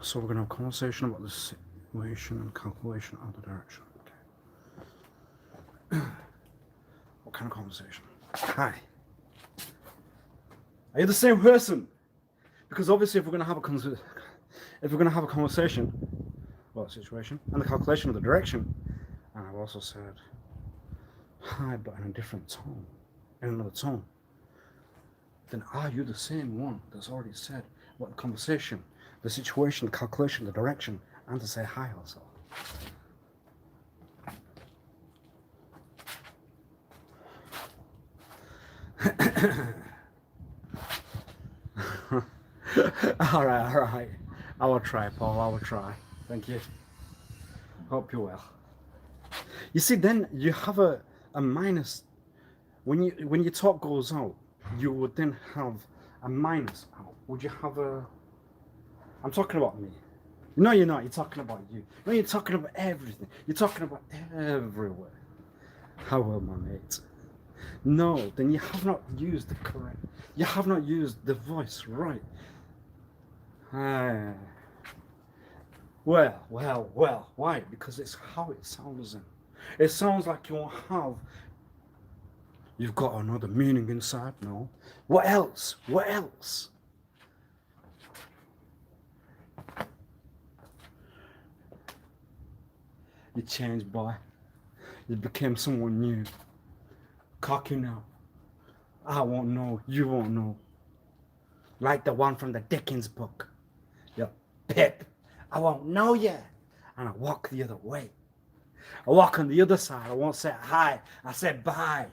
So we're going to have a conversation about the situation and calculation of the direction. Okay. What kind of conversation? Hi. Are you the same person? Because obviously, if we're going to have a conversation about the situation and the calculation of the direction, and I've also said hi, but in a different tone, in another tone, then are you the same one that's already said what the conversation, the situation, the calculation, the direction, and to say hi also? all right. I will try, Paul. I will try. Thank you. Hope you will. You see, then you have a minus. When your talk goes out, you would then have a minus out. Would you have a? I'm talking about me. No, you're not. You're talking about you. No, you're talking about everything. You're talking about everywhere. How well, my mate? No, then you have not used the correct. You have not used the voice right. Well. Why? Because it's how it sounds. It sounds like you've got another meaning inside. No. What else? You changed, boy. You became someone new. Cocky now. I won't know. You won't know. Like the one from the Dickens book. You pip. I won't know you. And I walk the other way. I walk on the other side. I won't say hi. I said bye.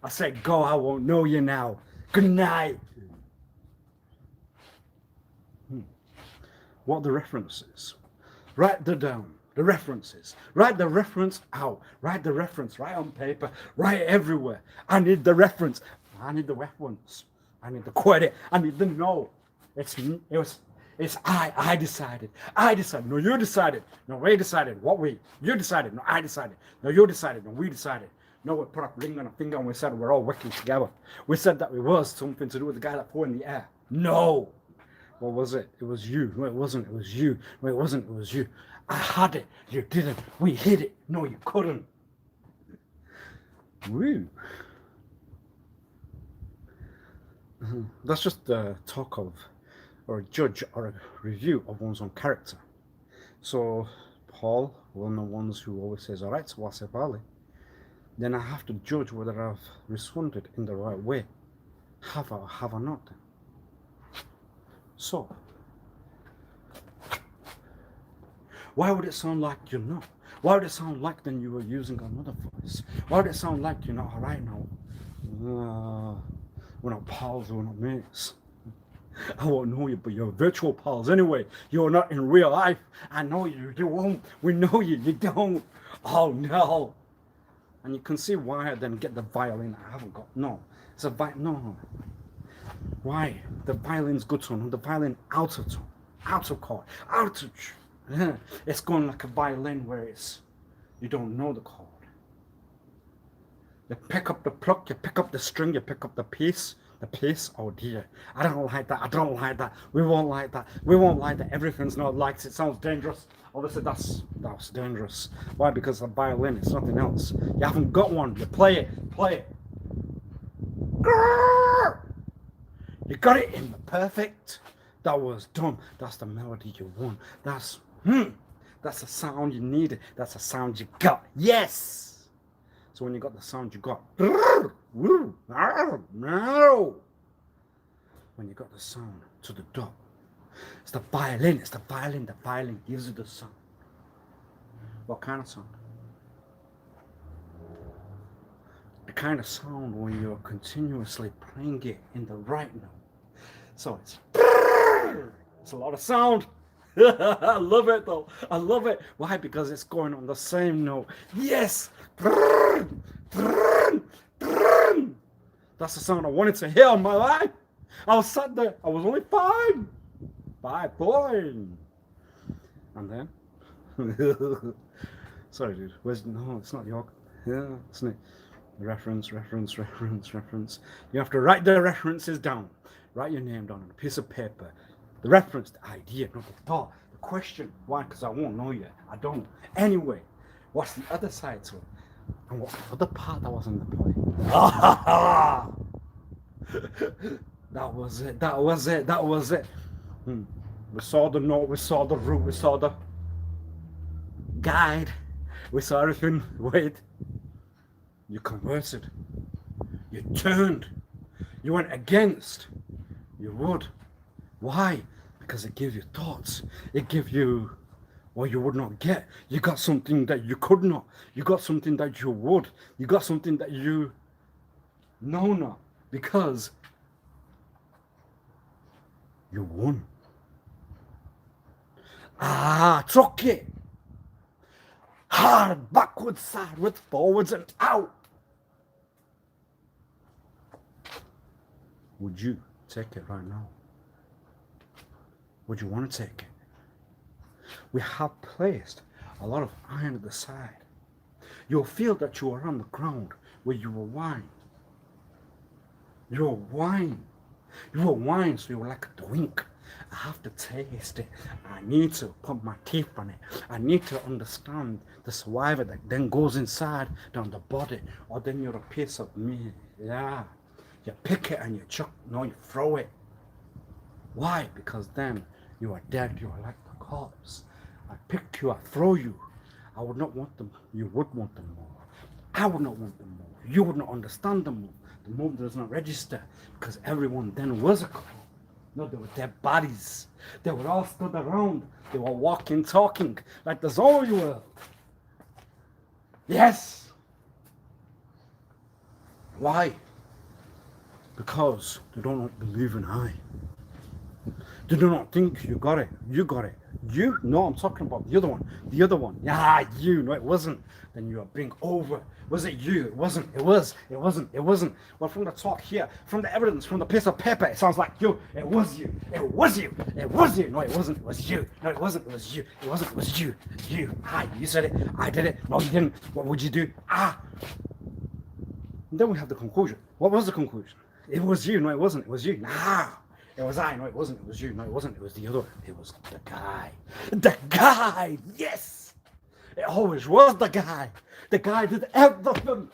I said go. I won't know you now. Good night. What are the references? Write them down. The references. Write the reference out. Write the reference. Write on paper. Write everywhere. I need the reference. I need the reference. I need the credit. I need the no. It's I decided. I decided. No, you decided. No, we decided. What we? You decided. No, I decided. No, you decided. No, we decided. No, we put a ring on a finger and we said we're all working together. We said that it was something to do with the guy that flew in the air. No. What was it? It was you. No, it wasn't. It was you. No, it wasn't. It was you. I had it. You didn't. We hid it. No, you couldn't. Woo. That's just the talk of, or a judge or a review of one's own character. So, Paul, one of the ones who always says, all right, so Wasif Ali, then I have to judge whether I've responded in the right way. Have I or have I not? So, why would it sound like you're not? Why would it sound like then you were using another voice? Why would it sound like you're not all right now? We're not pals, we're not mates. I won't know you, but you're virtual pals anyway. You're not in real life. I know you won't. We know you don't. Oh no. And you can see why I then get the violin I haven't got. No. It's a no. Why? The violin's good tone, the violin out of tone, out of chord, out of it's going like a violin where you don't know the chord. You pick up the pluck, you pick up the string, you pick up the piece, oh dear. I don't like that. We won't like that. Everything's not liked. It sounds dangerous. Obviously that's dangerous. Why? Because the violin is nothing else. You haven't got one. You play it. You got it in the perfect. That was done. That's the melody you want. That's the sound you needed. That's the sound you got. Yes. So when you got the sound you got, no. When you got the sound to the dot, it's the violin. The violin gives you the sound. What kind of sound? The kind of sound when you're continuously playing it in the right note. So it's a lot of sound. I love it though. I love it. Why? Because it's going on the same note. Yes. That's the sound I wanted to hear in my life. I was sat there. I was only 5 boy. And then sorry dude. No, it's not York. Yeah, it's not. Reference. You have to write the references down. Write your name down on a piece of paper. The reference, the idea, not the thought, the question. Why? Because I won't know yet. I don't. Anyway, what's the other side to it? And what's the other part that was in the play? That was it. That was it. That was it. We saw the note. We saw the route. We saw the guide. We saw everything. Wait. You converted. You turned. You went against. You would. Why? Because it gave you thoughts. It gave you what you would not get. You got something that you could not. You got something that you would. You got something that you know not. Because you won. Took it. Hard, backwards, sideways, forwards, and out. Would you take it right now? Would you want to take it? We have placed a lot of iron at the side. You'll feel that you are on the ground where you will whine. You will whine. You will whine, so you're like a drink. I have to taste it. I need to put my teeth on it. I need to understand the saliva that then goes inside down the body. Or then you're a piece of me. Yeah. You pick it and you chuck. No, you throw it. Why? Because then you are dead. You are like the corpse. I pick you, I throw you. I would not want them. You would want them more. I would not want them more. You would not understand them more. The move does not register because everyone then was a couple. No, they were dead bodies. They were all stood around. They were walking, talking like the zombie world. Yes. Why? Because they don't believe in I. They do not think you got it. You got it. You? No, I'm talking about the other one. The other one. Yeah, you. No, it wasn't. Then you are being over. Was it you? It wasn't. It was. It wasn't. It wasn't. Well, from the talk here, from the evidence, from the piece of paper, it sounds like you. It was you. It was you. It was you. No, it wasn't. It was you. No, it wasn't. It was you. It wasn't. It was you. You. You said it. I did it. No, you didn't. What would you do? And then we have the conclusion. What was the conclusion? It was you. No, it wasn't. It was you. It was I. No, it wasn't. It was you. No, it wasn't. It was the other. It was the guy. The guy. Yes. It always was the guy. The guy did everything.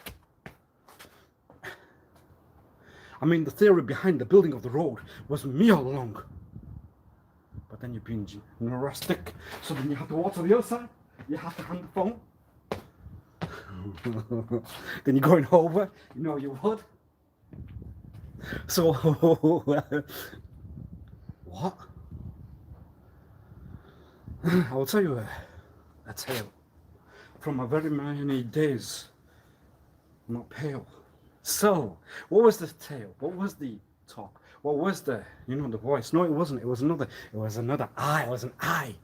I mean, the theory behind the building of the road was me all along. But then you're being neurotic. So then you have to walk to the other side. You have to hand the phone. Then you're going over. You know you would. So, what? I will tell you a tale from a very many days. Not pale. So, what was the tale? What was the talk? What was the, the voice? No, it wasn't. It was another. It was another I. It was an I.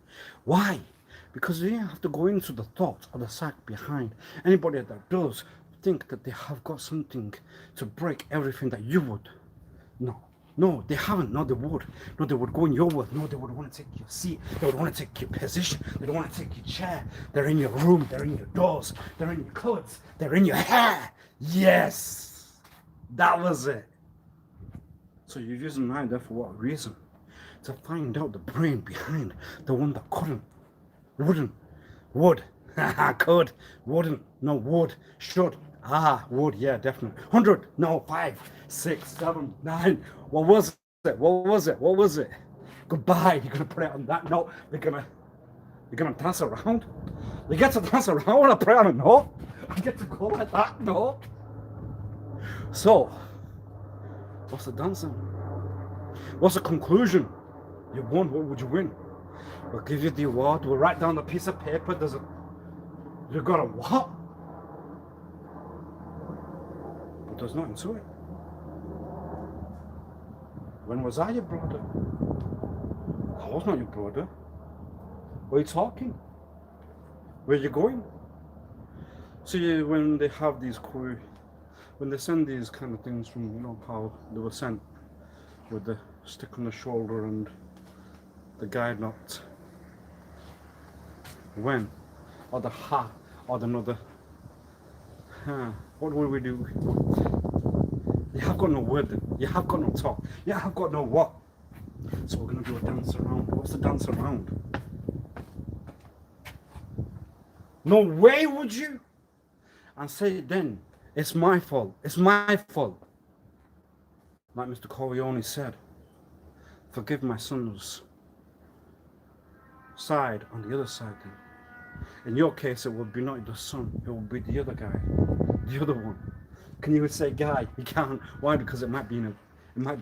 Why? Because you have to go into the thought or the sack behind. Anybody that does think that they have got something to break everything that you would. No, they haven't. No, they would. No, they would go in your world. No, they would want to take your seat. They would want to take your position. They don't want to take your chair. They're in your room. They're in your doors. They're in your clothes. They're in your hair. Yes. That was it. So you're using neither for what reason? To find out the brain behind the one that couldn't, wouldn't, would, could, wouldn't, no, would, should, would, yeah, definitely. 100, no, 5, 6, 7, 9. What was it? What was it? What was it? Goodbye. You're gonna put it on that note. You're gonna dance around. You get to dance around when I put it on a note. I get to go like that note. So, what's the dancing? What's the conclusion? You won. What would you win? We'll give you the award. We'll write down a piece of paper. You got a what? But there's nothing to it. When was I your brother? I was not your brother. What are you talking? Where are you going? See, when they have these when they send these kind of things from, how they were sent with the stick on the shoulder and the guy not when, or the or another, what will we do? You have got no word, you have got no talk, you have got no what. So we're going to do a dance around. What's the dance around? No way would you. And say then, it's my fault. It's my fault. Like Mr. Corleone said, forgive my son's side on the other side then. In your case, it would be not the son, it would be the other guy, the other one. Can you say guy? You can't. Why? Because it might be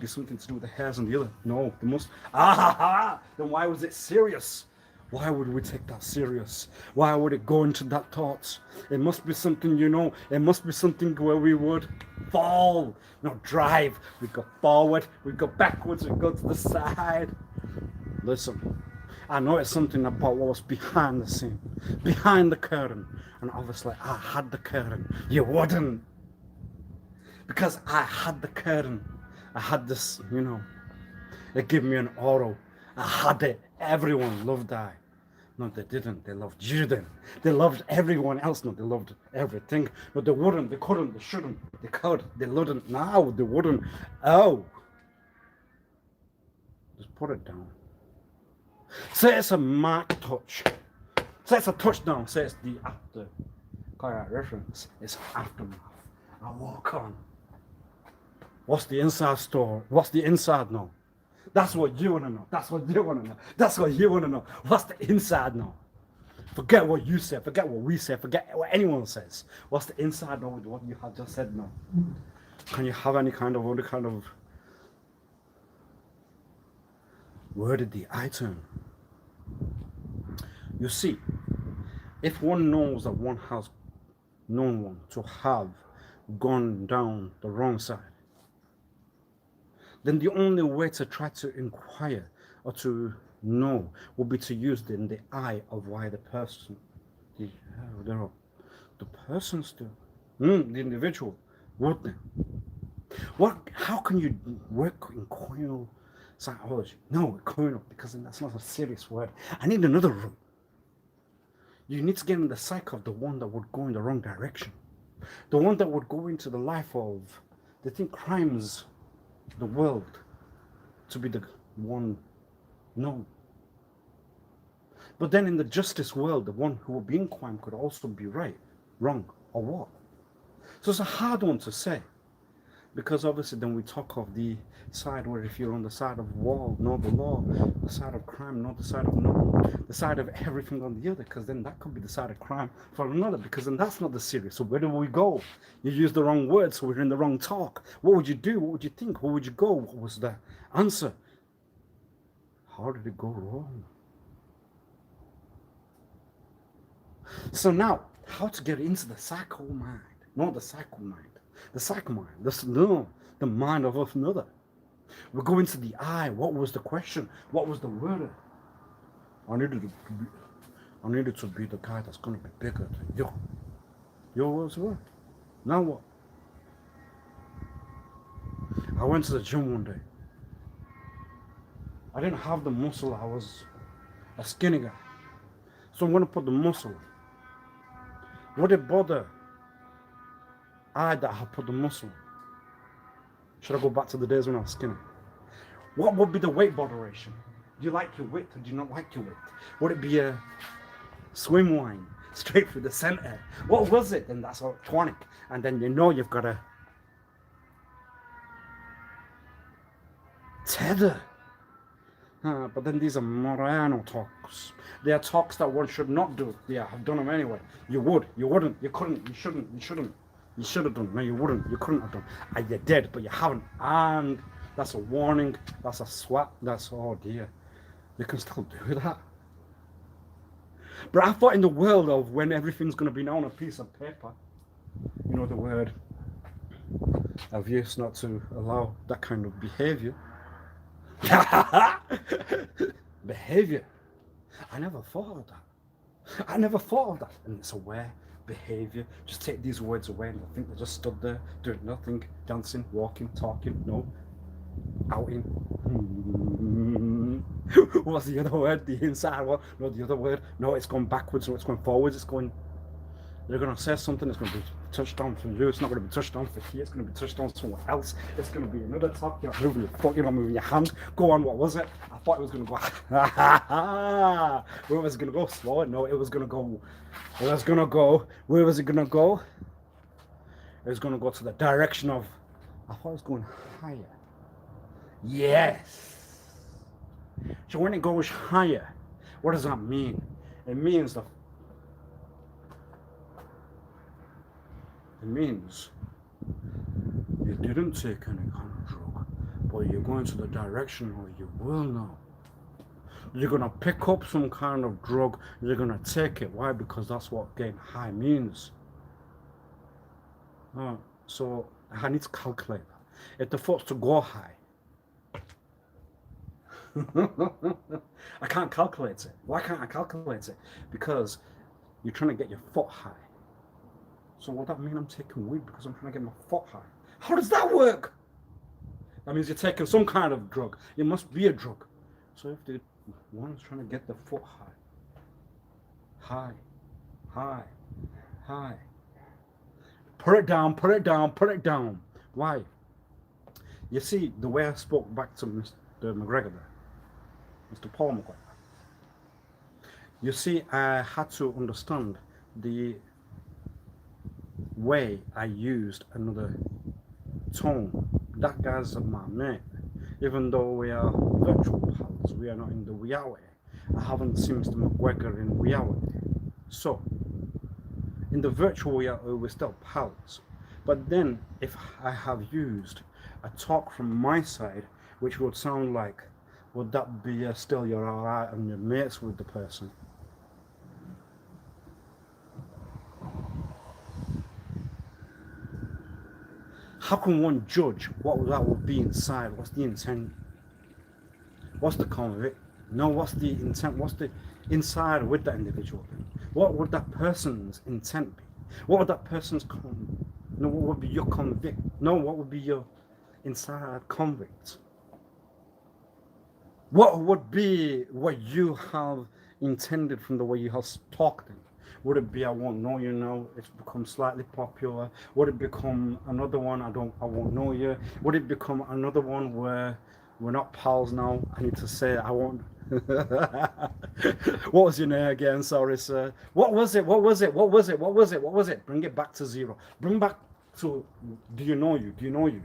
something to do with the hairs on the other. No, they must. Then why was it serious? Why would we take that serious? Why would it go into that thoughts? It must be something, it must be something where we would fall, not drive. We go forward, we go backwards, we go to the side. Listen, I know it's something about what was behind the scene, behind the curtain. And obviously I had the curtain. You wouldn't. Because I had the curtain. I had this, it gave me an aura. I had it. Everyone loved I. No, they didn't. They loved you then. They loved everyone else. No, they loved everything. No, they wouldn't. They couldn't. They shouldn't. They could. They wouldn't. Now they wouldn't. Oh. Just put it down. Say it's a mark touch. Say it's a touchdown. Say it's the after. Correct reference. It's aftermath. I walk on. What's the inside story? What's the inside now? That's what you want to know. That's what you want to know. That's what you want to know. What's the inside now? Forget what you said. Forget what we said. Forget what anyone says. What's the inside now with what you have just said now? Can you have any kind of other kind of... Where did the eye turn? You see, if one knows that one has known one to have gone down the wrong side, then the only way to try to inquire or to know would be to use the eye of why the person, the person still, the individual, would then. How can you work in communal psychology? No, communal, because that's not a serious word. I need another route. You need to get in the psyche of the one that would go in the wrong direction. The one that would go into the life of, they think crimes the world to be the one known. But then in the justice world, the one who would be in crime could also be right, wrong, or what? So it's a hard one to say. Because obviously then we talk of the side where if you're on the side of wall, know the law, the side of crime, know the side of no, the side of everything on the other, because then that could be the side of crime for another, because then that's not the serious. So where do we go? You use the wrong words, so we're in the wrong talk. What would you do? What would you think? Where would you go? What was the answer? How did it go wrong? So now, how to get into the psycho mind? Not the psycho mind. The psycho mind, the mind of another. We go into the eye. What was the question? What was the word? I needed to be the guy that's going to be bigger than you. Your words were. Now what? I went to the gym one day. I didn't have the muscle. I was a skinny guy. So I'm going to put the muscle. Would it bother I that have put the muscle? Should I go back to the days when I was skinny? What would be the weight moderation? Do you like your width or do you not like your width? Would it be a swim line straight through the center? What was it? Then that's tonic. And then you've got a tether. But then these are Morano talks. They are talks that one should not do. Yeah, I've done them anyway. You would, you wouldn't, you couldn't, you shouldn't, you shouldn't. You should have done. No, you wouldn't. You couldn't have done. You did, but you haven't. And that's a warning. That's a swap. That's, oh dear. You can still do that. But I thought in the world of when everything's going to be now on a piece of paper, you know the word I've used not to allow that kind of behavior. Behavior. I never thought of that. I never thought of that. And it's aware. Behavior. Just take these words away and I think they just stood there doing nothing, dancing, walking, talking, no, outing. What's the other word? The inside one? No, the other word. No, it's going backwards, no, it's going forwards, it's going They're going to say something, it's going to be touched on for you, it's not going to be touched on for you, it's going to be touched on somewhere else, it's going to be another talk, you're not moving your foot, you're not moving your hand, go on, what was it? I thought it was going to go, where was it going to go? Slow? No, it was going to go, where was it going to go? Where was it going to go? It was going to go to the direction of, I thought it was going higher. Yes. So when it goes higher, what does that mean? It means you didn't take any kind of drug, but you're going to the direction where you will now. You're going to pick up some kind of drug, you're going to take it. Why? Because that's what getting high means. So I need to calculate that. If the foot's to go high, I can't calculate it. Why can't I calculate it? Because you're trying to get your foot high. So would that mean I'm taking weed because I'm trying to get my foot high? How does that work? That means you're taking some kind of drug. It must be a drug. So if the one's trying to get the foot high, high. Put it down, put it down, put it down. Why? You see, the way I spoke back to Mr. McGregor there, Mr. Paul McGregor. You see, I had to understand the way I used another tone. That guy's my mate. Even though we are virtual pals, we are not in the reality. I haven't seen Mr. McGregor in reality. So, in the virtual reality, we're still pals. But then, if I have used a talk from my side, which would sound like, would that be still you're alright and you're mates with the person? How can one judge what that would be inside? What's the intent? What's the convict? No, what's the intent? What's the inside with that individual? What would that person's intent be? What would that person's no, what would be your convict? No, what would be your inside convict? What would be what you have intended from the way you have talked? Would it be I won't know you now? It's become slightly popular. Would it become another one? I won't know you. Would it become another one where we're not pals now? I need to say I won't. What was your name again? Sorry, sir. What was it? What was it? What was it? What was it? What was it? Bring it back to zero. Bring back to, do you know you? Do you know you?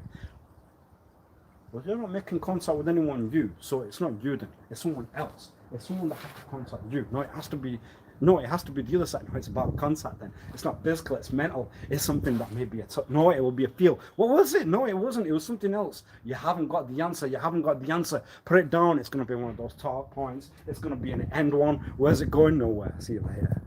Well, you're not making contact with anyone you, so it's not you then. It's someone else. It's someone that has to contact you. No, it has to be the other side. No, it's about contact then. It's not physical, it's mental. It's something that may be a touch. No, it will be a feel. What was it? No, it wasn't. It was something else. You haven't got the answer. You haven't got the answer. Put it down. It's going to be one of those talk points. It's going to be an end one. Where's it going? Nowhere. See you later.